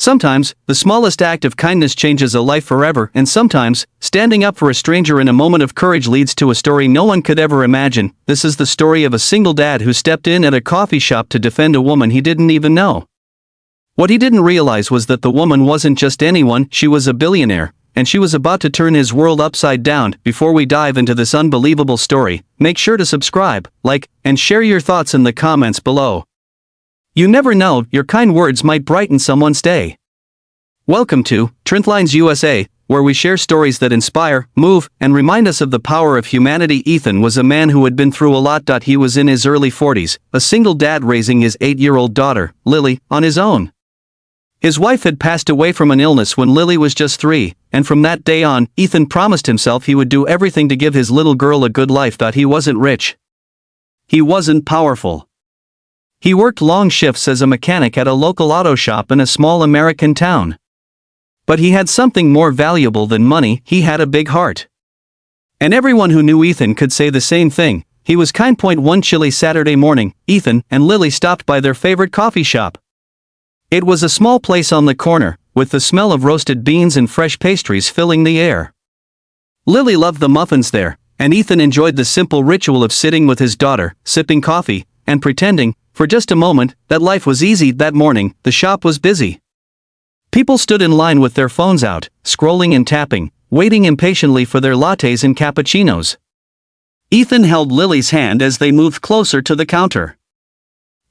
Sometimes, the smallest act of kindness changes a life forever, and sometimes, standing up for a stranger in a moment of courage leads to a story no one could ever imagine. This is the story of a single dad who stepped in at a coffee shop to defend a woman he didn't even know. What he didn't realize was that the woman wasn't just anyone, she was a billionaire, and she was about to turn his world upside down. Before we dive into this unbelievable story, make sure to subscribe, like, and share your thoughts in the comments below. You never know, your kind words might brighten someone's day. Welcome to TRNTHLINES USA, where we share stories that inspire, move, and remind us of the power of humanity. Ethan was a man who had been through a lot. He was in his early 40s, a single dad raising his 8-year-old daughter, Lily, on his own. His wife had passed away from an illness when Lily was just 3, and from that day on, Ethan promised himself he would do everything to give his little girl a good life. He wasn't rich. He wasn't powerful. He worked long shifts as a mechanic at a local auto shop in a small American town. But he had something more valuable than money. He had a big heart. And everyone who knew Ethan could say the same thing. He was kind. One chilly Saturday morning, Ethan and Lily stopped by their favorite coffee shop. It was a small place on the corner, with the smell of roasted beans and fresh pastries filling the air. Lily loved the muffins there, and Ethan enjoyed the simple ritual of sitting with his daughter, sipping coffee, and pretending, for just a moment, that life was easy. That morning, the shop was busy. People stood in line with their phones out, scrolling and tapping, waiting impatiently for their lattes and cappuccinos. Ethan held Lily's hand as they moved closer to the counter.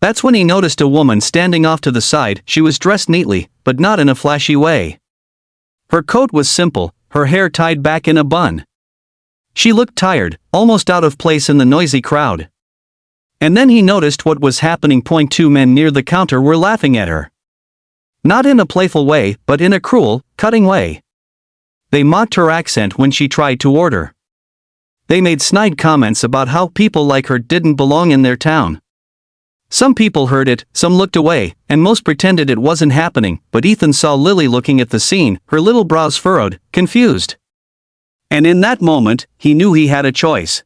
That's when he noticed a woman standing off to the side. She was dressed neatly, but not in a flashy way. Her coat was simple, her hair tied back in a bun. She looked tired, almost out of place in the noisy crowd. And then he noticed what was happening. 2 men near the counter were laughing at her. Not in a playful way, but in a cruel, cutting way. They mocked her accent when she tried to order. They made snide comments about how people like her didn't belong in their town. Some people heard it, some looked away, and most pretended it wasn't happening. But Ethan saw Lily looking at the scene, her little brows furrowed, confused. And in that moment, he knew he had a choice.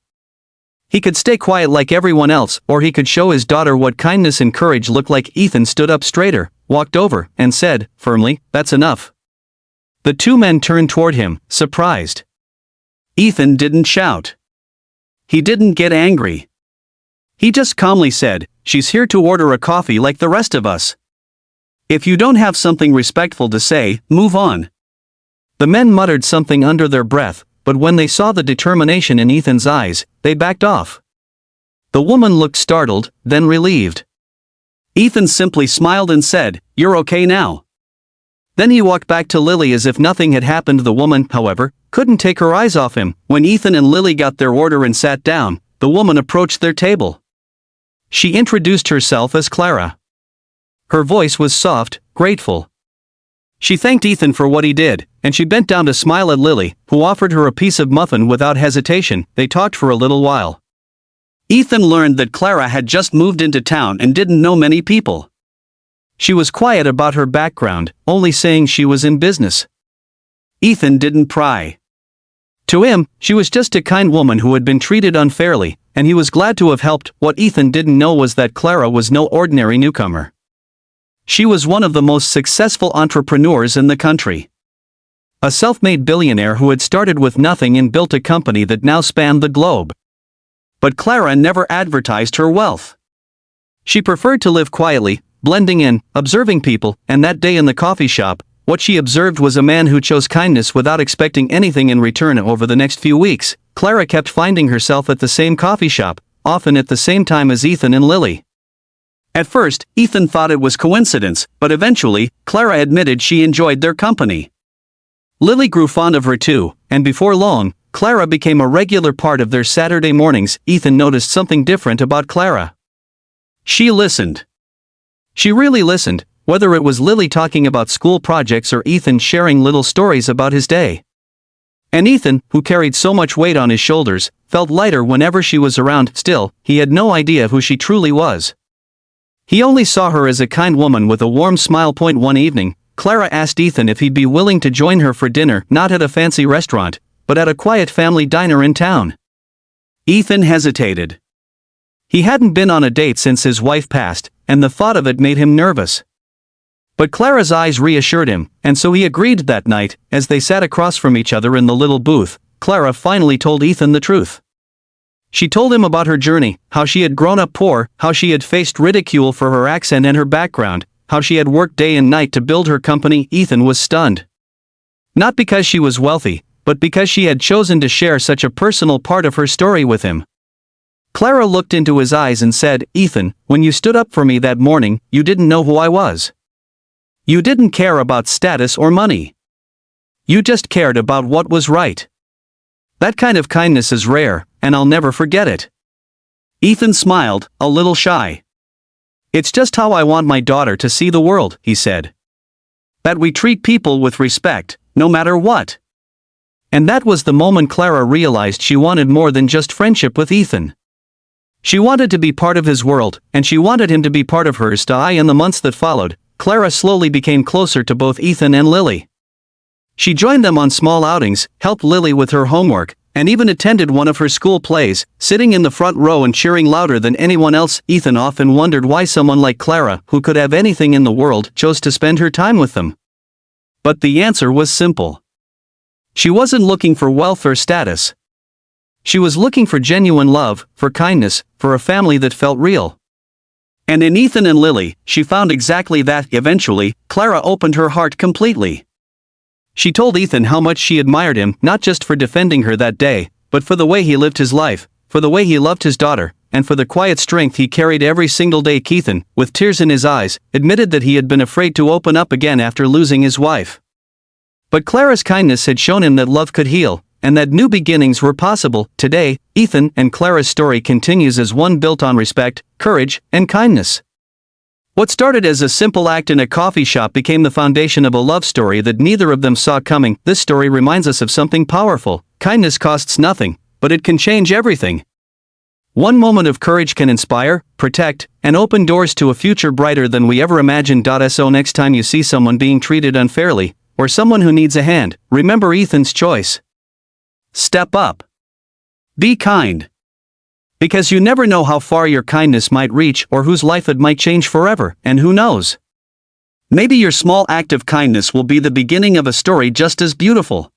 He could stay quiet like everyone else, or he could show his daughter what kindness and courage looked like. Ethan stood up straighter, walked over, and said, firmly, "That's enough." The 2 men turned toward him, surprised. Ethan didn't shout. He didn't get angry. He just calmly said, "She's here to order a coffee like the rest of us. If you don't have something respectful to say, move on." The men muttered something under their breath, but when they saw the determination in Ethan's eyes, they backed off. The woman looked startled, then relieved. Ethan simply smiled and said, "You're okay now." Then he walked back to Lily as if nothing had happened. The woman, however, couldn't take her eyes off him. When Ethan and Lily got their order and sat down, the woman approached their table. She introduced herself as Clara. Her voice was soft, grateful. She thanked Ethan for what he did, and she bent down to smile at Lily, who offered her a piece of muffin without hesitation. They talked for a little while. Ethan learned that Clara had just moved into town and didn't know many people. She was quiet about her background, only saying she was in business. Ethan didn't pry. To him, she was just a kind woman who had been treated unfairly, and he was glad to have helped. What Ethan didn't know was that Clara was no ordinary newcomer. She was one of the most successful entrepreneurs in the country. A self-made billionaire who had started with nothing and built a company that now spanned the globe. But Clara never advertised her wealth. She preferred to live quietly, blending in, observing people, and that day in the coffee shop, what she observed was a man who chose kindness without expecting anything in return. Over the next few weeks, Clara kept finding herself at the same coffee shop, often at the same time as Ethan and Lily. At first, Ethan thought it was coincidence, but eventually, Clara admitted she enjoyed their company. Lily grew fond of her too, and before long, Clara became a regular part of their Saturday mornings. Ethan noticed something different about Clara. She listened. She really listened, whether it was Lily talking about school projects or Ethan sharing little stories about his day. And Ethan, who carried so much weight on his shoulders, felt lighter whenever she was around. Still, he had no idea who she truly was. He only saw her as a kind woman with a warm smile. One evening, Clara asked Ethan if he'd be willing to join her for dinner, not at a fancy restaurant, but at a quiet family diner in town. Ethan hesitated. He hadn't been on a date since his wife passed, and the thought of it made him nervous. But Clara's eyes reassured him, and so he agreed that night. As they sat across from each other in the little booth, Clara finally told Ethan the truth. She told him about her journey, how she had grown up poor, how she had faced ridicule for her accent and her background, how she had worked day and night to build her company. Ethan was stunned. Not because she was wealthy, but because she had chosen to share such a personal part of her story with him. Clara looked into his eyes and said, "Ethan, when you stood up for me that morning, you didn't know who I was. You didn't care about status or money. You just cared about what was right. That kind of kindness is rare, and I'll never forget it." Ethan smiled, a little shy. "It's just how I want my daughter to see the world," he said. "That we treat people with respect, no matter what." And that was the moment Clara realized she wanted more than just friendship with Ethan. She wanted to be part of his world, and she wanted him to be part of hers. In the months that followed, Clara slowly became closer to both Ethan and Lily. She joined them on small outings, helped Lily with her homework, and even attended one of her school plays, sitting in the front row and cheering louder than anyone else. Ethan often wondered why someone like Clara, who could have anything in the world, chose to spend her time with them. But the answer was simple. She wasn't looking for wealth or status. She was looking for genuine love, for kindness, for a family that felt real. And in Ethan and Lily, she found exactly that. Eventually, Clara opened her heart completely. She told Ethan how much she admired him, not just for defending her that day, but for the way he lived his life, for the way he loved his daughter, and for the quiet strength he carried every single day. Ethan, with tears in his eyes, admitted that he had been afraid to open up again after losing his wife. But Clara's kindness had shown him that love could heal, and that new beginnings were possible. Today, Ethan and Clara's story continues as one built on respect, courage, and kindness. What started as a simple act in a coffee shop became the foundation of a love story that neither of them saw coming. This story reminds us of something powerful. Kindness costs nothing, but it can change everything. One moment of courage can inspire, protect, and open doors to a future brighter than we ever imagined. So next time you see someone being treated unfairly, or someone who needs a hand, remember Ethan's choice. Step up. Be kind. Because you never know how far your kindness might reach or whose life it might change forever, and who knows? Maybe your small act of kindness will be the beginning of a story just as beautiful.